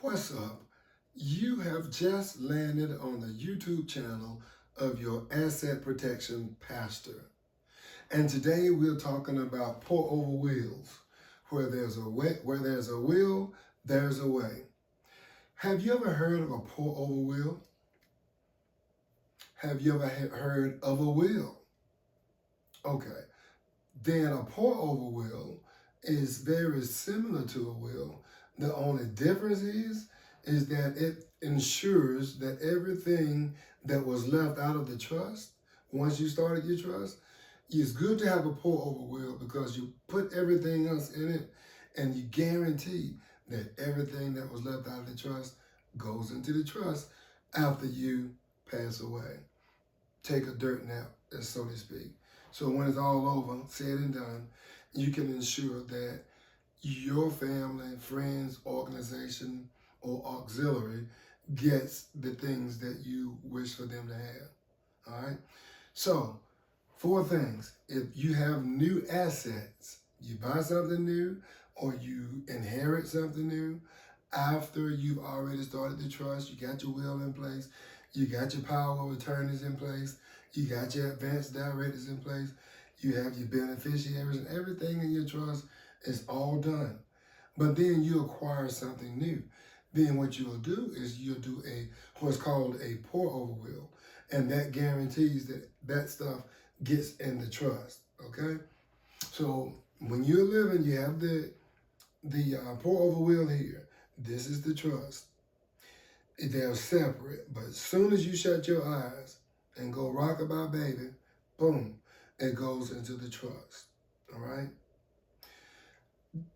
What's up? You have just landed on the YouTube channel of your asset protection pastor. And today we're talking about pour over wills. Where there's a will, there's a way. Have you ever heard of a pour over will? Have you ever heard of a will? Okay. Then a pour over will is very similar to a will. The only difference is that it ensures that everything that was left out of the trust, once you started your trust, it's good to have a pour over will because you put everything else in it and you guarantee that everything that was left out of the trust goes into the trust after you pass away. Take a dirt nap, so to speak. So when it's all over, said and done, you can ensure that your family, friends, organization, or auxiliary gets the things that you wish for them to have. All right? So, 4 things. If you have new assets, you buy something new or you inherit something new after you've already started the trust, you got your will in place, you got your power of attorneys in place, you got your advance directors in place, you have your beneficiaries, and everything in your trust is all done. But then you acquire something new. Then what you'll do is you'll do what's called a pour over will. And that guarantees that that stuff gets in the trust, okay? So when you're living, you have the pour over will here. This is the trust. They're separate, but as soon as you shut your eyes and go rockabye baby, boom, it goes into the trust, all right?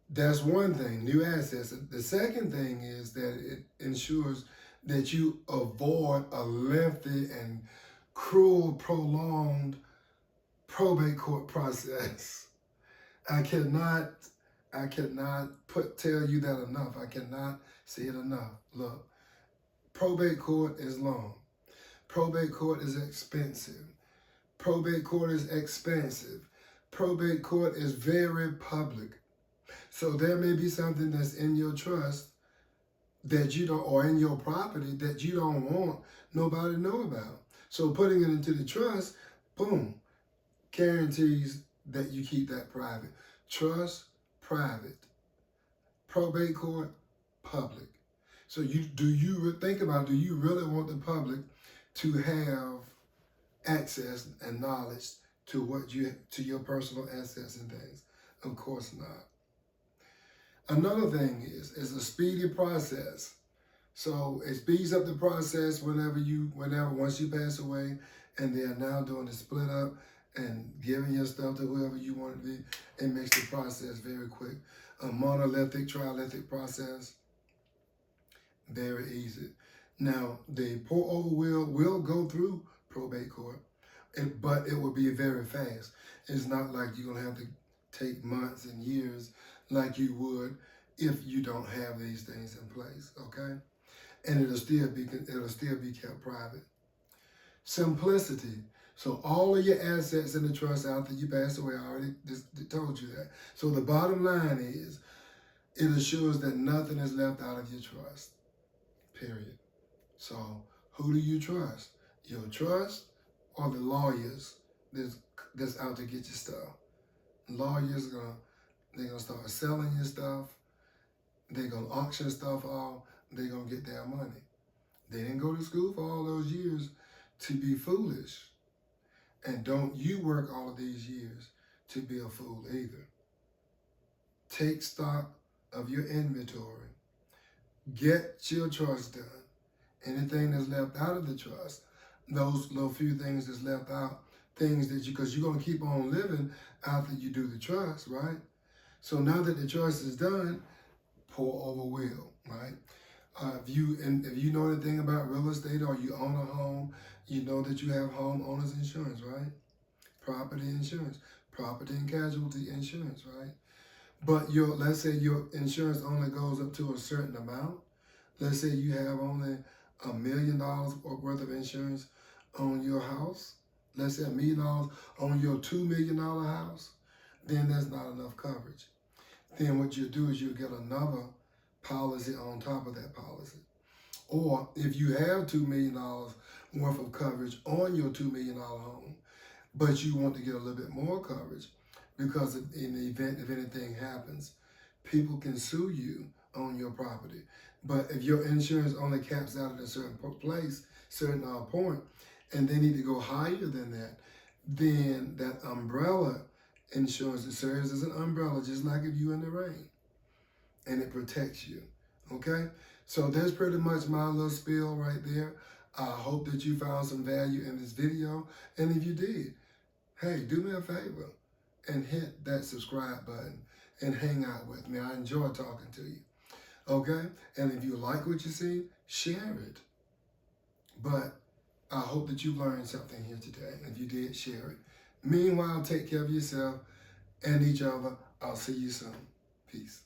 That's one thing, new assets. The second thing is that it ensures that you avoid a lengthy and cruel, prolonged probate court process. I cannot tell you that enough. I cannot say it enough. Look, probate court is long. Probate court is expensive. Probate court is expensive. Probate court is very public. So there may be something that's in your trust that you don't, or in your property that you don't want nobody to know about. So putting it into the trust, boom, guarantees that you keep that private. Trust, private. Probate court, public. So do you really want the public to have access and knowledge to your personal assets and things? Of course not. Another thing is a speedy process. So it speeds up the process once you pass away, and they are now doing the split up and giving your stuff to whoever you want to be. It makes the process very quick. A monolithic, trilithic process, very easy. Now, the pour over will go through probate court, but it will be very fast. It's not like you're going to have to take months and years like you would if you don't have these things in place, okay? And it'll still be kept private. Simplicity. So all of your assets in the trust after you pass away, I already told you that. So the bottom line is, it assures that nothing is left out of your trust, period. So who do you trust? Your trust or the lawyers that's out to get your stuff? Lawyers they're gonna start selling your stuff. They're gonna auction stuff off. They're gonna get their money. They didn't go to school for all those years to be foolish. And don't you work all of these years to be a fool either. Take stock of your inventory. Get your trust done. Anything that's left out of the trust, those little few things that's left out, because you're gonna keep on living after you do the trust, right? So now that the trust is done, pour over will, right? If you know anything about real estate or you own a home, you know that you have homeowners insurance, right? Property insurance, property and casualty insurance, right? But let's say your insurance only goes up to a certain amount. Let's say you have only $1 million worth of insurance on your house. Let's say $1 million on your $2 million house. Then that's not enough coverage. Then what you do is you get another policy on top of that policy. Or if you have $2 million worth of coverage on your $2 million home, but you want to get a little bit more coverage because in the event if anything happens, people can sue you on your property. But if your insurance only caps out at a certain place, certain point, and they need to go higher than that, then that umbrella insurance, it serves as an umbrella, just like if you in the rain, and it protects you. Okay, so that's pretty much my little spiel right there. I hope that you found some value in this video, and if you did, hey, do me a favor and hit that subscribe button and hang out with me. I enjoy talking to you. Okay, and if you like what you see, share it. But I hope that you learned something here today. If you did, share it. Meanwhile, take care of yourself and each other. I'll see you soon. Peace.